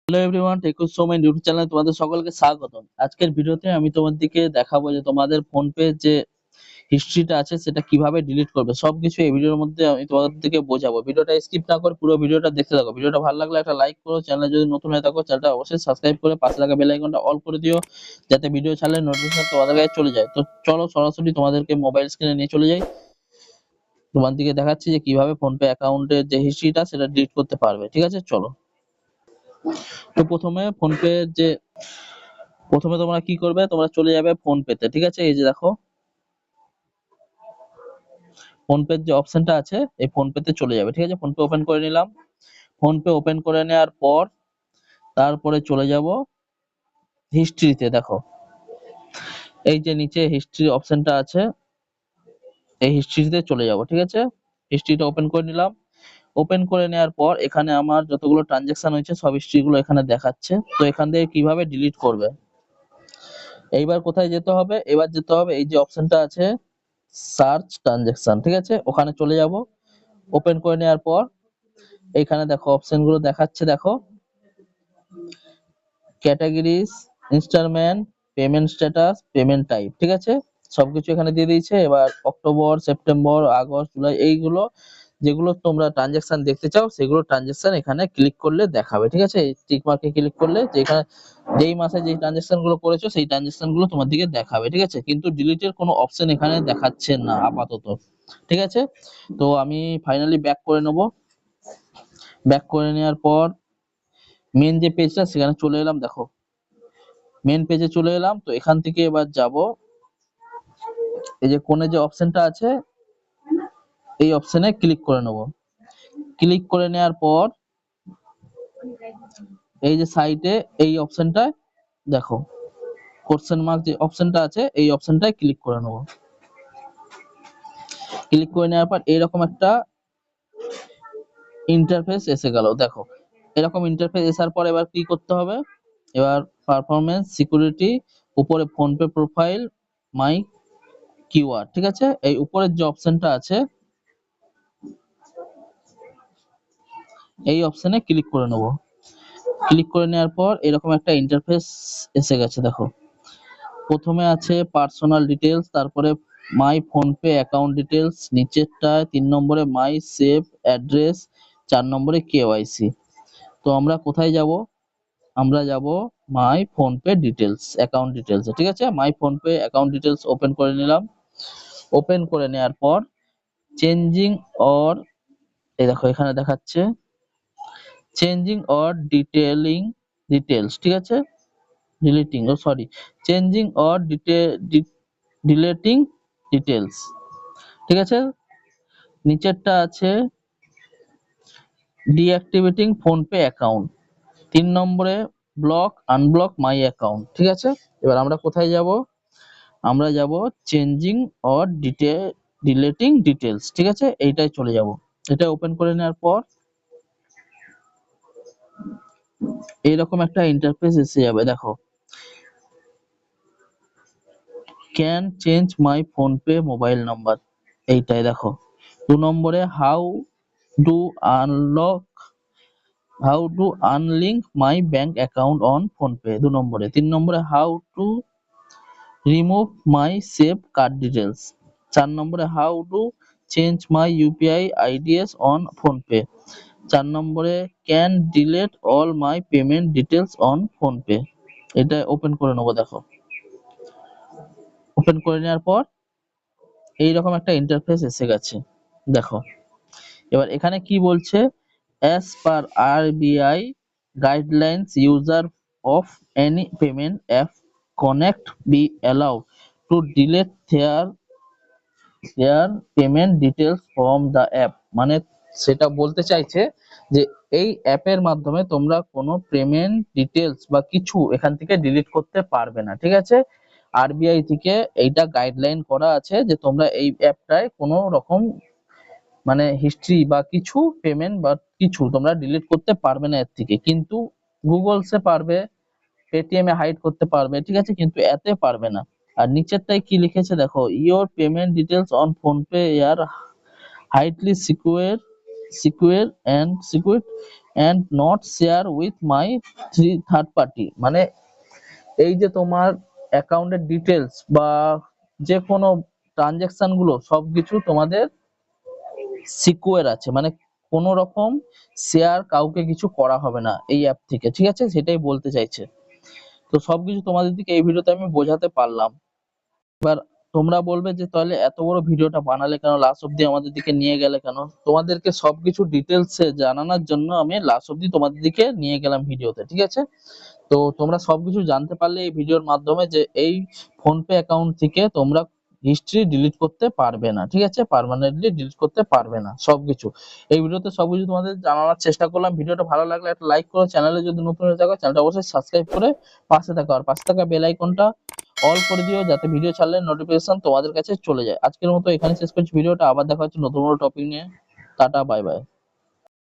Hello everyone, টেকুর Somen YouTube চ্যানেলে তোমাদের সকলকে স্বাগতম। আজকের ভিডিওতে আমি তোমাদেরকে দেখাবো যে তোমাদের ফোনপে যে হিস্ট্রিটা আছে সেটা কিভাবে ডিলিট করবে। সবকিছু এই ভিডিওর মধ্যে আমি তোমাদেরকে বোঝাবো। ভিডিওটা স্কিপ না করে পুরো ভিডিওটা দেখতে থাকো। ভিডিওটা ভালো লাগলে একটা লাইক করো, চ্যানেলে যদি নতুন হয়ে থাকো চ্যানেলটা অবশ্যই সাবস্ক্রাইব করে পাশে থাকা বেল আইকনটা অল করে দিও, যাতে ভিডিও ছাড়লে নোটিফিকেশন তোমাদের কাছে চলে যায়। তো চলো সরাসরি তোমাদেরকে মোবাইল স্ক্রিনে নিয়ে চলে যাই। তোমাদেরকে দেখাচ্ছি যে কিভাবে ফোনপে অ্যাকাউন্টের যে হিস্ট্রিটা সেটা ডিলিট করতে পারবে। ঠিক আছে, চলো। তো প্রথমে তোমরা কি করবে, তোমরা চলে যাবে ফোন পেতে। ঠিক আছে, এই যে দেখো ফোন পের যে অপশনটা আছে এই ফোন পেতে চলে যাবে। ঠিক আছে, ফোন পে ওপেন করে নিলাম। ফোন পে ওপেন করে নেওয়ার পর তারপরে চলে যাব হিস্ট্রিতে। দেখো এই যে নিচে হিস্ট্রি অপশনটা আছে, এই হিস্ট্রিতে চলে যাব। ঠিক আছে, হিস্ট্রিটা ওপেন করে নিলাম। ওপেন করে নেওয়ার পর এখানে আমার যতগুলো ট্রানজাকশন হয়েছে সব হিস্ট্রি গুলো এখানে দেখাচ্ছে। তো এখান থেকে কিভাবে ডিলিট করবে, এইবার কোথায় যেতে হবে, এবার যেতে হবে এই যে অপশনটা আছে সার্চ ট্রানজাকশন। ঠিক আছে, ওখানে চলে যাব। ওপেন করে নেওয়ার পর এখানে দেখো অপশন গুলো দেখাচ্ছে। দেখো categories, installment, payment status, payment type. ঠিক আছে, সবকিছু এখানে দিয়ে দিয়েছে। এবার অক্টোবর, সেপ্টেম্বর, আগস্ট, জুলাই, এইগুলো যেগুলো তোমরা ট্রানজাকশন দেখতে চাও সেগুলো ট্রানজাকশন এখানে ক্লিক করলে দেখাবে। ঠিক আছে, টিক মার্কে ক্লিক করলে যেখানে যেই মাসে যেই ট্রানজাকশন গুলো করেছো সেই ট্রানজাকশন গুলো তোমার দিকে দেখাবে। ঠিক আছে, কিন্তু ডিলিটের কোনো অপশন এখানে দেখাচ্ছে না আপাতত। ঠিক আছে, তো আমি ফাইনালি ব্যাক করে নেব। ব্যাক করে নেওয়ার পর মেন যে পেজটা সেখানে চলে এলাম। দেখো মেন পেজে চলে এলাম। তো এখান থেকে এবার যাব এই যে কোণে যে অপশনটা আছে এই অপশনে ক্লিক করে নেব। ক্লিক করে নেওয়ার পর এই যে সাইটে এই অপশনটা দেখো কোশ্চেন মার্ক যে অপশনটা আছে এই অপশনটায় ক্লিক করে নেব। ক্লিক করে নেওয়ার পর এরকম একটা ইন্টারফেস এসে গেল। দেখো এরকম ইন্টারফেস আসার পর এবার কি করতে হবে, এবার পারফরম্যান্স, সিকিউরিটি, উপরে ফোনপে প্রোফাইল, মাই কিউআর। ঠিক আছে, এই উপরের যে অপশনটা আছে এই অপশনে ক্লিক করে নেব। ক্লিক করে নেওয়ার পর এরকম একটা ইন্টারফেস এসে গেছে। দেখো প্রথমে আছে পার্সোনাল ডিটেলস, তারপরে মাই ফোনপে অ্যাকাউন্ট ডিটেলস, নিচেরটায় 3 নম্বরে মাই সেভ অ্যাড্রেস, 4 নম্বরে কেওয়াইসি। তো আমরা কোথায় যাব, আমরা যাব মাই ফোনপে ডিটেলস, অ্যাকাউন্ট ডিটেলস। ঠিক আছে, মাই ফোনপে অ্যাকাউন্ট ডিটেলস ওপেন করে নিলাম। ওপেন করে নেওয়ার পর চেঞ্জিং অর, এই দেখো এখানে দেখাচ্ছে চেঞ্জিং অর ডিটেলিং ডিটেলস। ঠিক আছে, deleting, oh sorry, changing or deleting details. ঠিক আছে, নিচেরটা আছে ডিঅ্যাক্টিভেটিং ফোনপে অ্যাকাউন্ট, 3 নম্বরে ব্লক আনব্লক মাই অ্যাকাউন্ট। ঠিক আছে, এবার আমরা কোথায় যাব, আমরা যাব চেঞ্জিং অর ডিলেটিং ডিটেলস। ঠিক আছে, এইটাই চলে যাব। এটা ওপেন করে নেওয়ার পর এইরকম একটা ইন্টারফেস এসে যাবে। দেখো can change my PhonePe mobile number, এইটাই দেখো। 2 নম্বরে do unlock how to unlink my bank account on PhonePe, 2 নম্বরে। 3 নম্বরে how to remove my save card details, 4 নম্বরে how to change my UPI IDs on PhonePe, 4 নম্বরে can delete all my payment details on PhonePe. এটা open করে নেবো। দেখো open করে নেওয়ার পর এইরকম একটা ইন্টারফেস এসে গেছে। দেখো এবার এখানে কি বলছে, as per RBI guidelines user of any payment app connect be allowed to delete their payment details from the app। মানে সেটা বলতে চাইছে যে এই অ্যাপের মাধ্যমে তোমরা কোনো পেমেন্ট ডিটেলস বা কিছু এখান থেকে ডিলিট করতে পারবে না। ঠিক আছে, আরবিআই থেকে এইটা গাইডলাইন করা আছে যে তোমরা এই অ্যাপটায় কোনো রকম মানে হিস্ট্রি বা কিছু পেমেন্ট বা কিছু তোমরা ডিলিট করতে পারবে না এর থেকে, কিন্তু গুগলসে পারবে, পেটিএম এ হাইড করতে পারবে। ঠিক আছে, কিন্তু এতে পারবে না। আর নিচেরটাই কি লিখেছে দেখো, your payment details on PhonePe are highly secure and not share with my third party, মানে এই যে তোমার অ্যাকাউন্টের ডিটেলস বা যে কোনো ট্রানজাকশন গুলো সবকিছু তোমাদের সিকিউর আছে, মানে কোনো রকম শেয়ার কাউকে কিছু করা হবে না এই অ্যাপ থেকে, ঠিক আছে, সেটাই বলতে চাইছে। তো সবকিছু তোমাদের দিকে এই ভিডিওতে আমি বোঝাতে পারলাম। এবার তোমরা বলবে যে তাহলে এত বড় ভিডিওটা বানালে কেন, লাস্ট অব্দি আমাদের দিকে নিয়ে গেলে কেন? তোমাদেরকে সবকিছু ডিটেলসে জানানোর জন্য আমি লাস্ট অব্দি তোমাদের দিকে নিয়ে গেলাম ভিডিওতে, ঠিক আছে। তো তোমরা সবকিছু জানতে পারলে এই ভিডিওর মাধ্যমে যে এই ফোনপে অ্যাকাউন্ট থেকে তোমরা হিস্ট্রি ডিলিট করতে পারবে না, ঠিক আছে, পার্মানেন্টলি ডিলিট করতে পারবে না সবকিছু। এই ভিডিওতে সবকিছু তোমাদের জানানোর চেষ্টা করলাম। ভিডিওটা ভালো লাগলে একটা লাইক করো, চ্যানেলে যদি নতুন হয়ে থাকো চ্যানেলটা অবশ্যই সাবস্ক্রাইব করে পাশে থাকো, আর পাশে থাকা বেল আইকনটা অল করে দিও যাতে ভিডিও ছাড়লে নোটিফিকেশন তোমাদের কাছে চলে যায়। আজকের মতো এখানে শেষ করছি ভিডিওটা, আবার দেখা হচ্ছে নতুন কোনো টপিক নিয়ে। Tata, bye bye.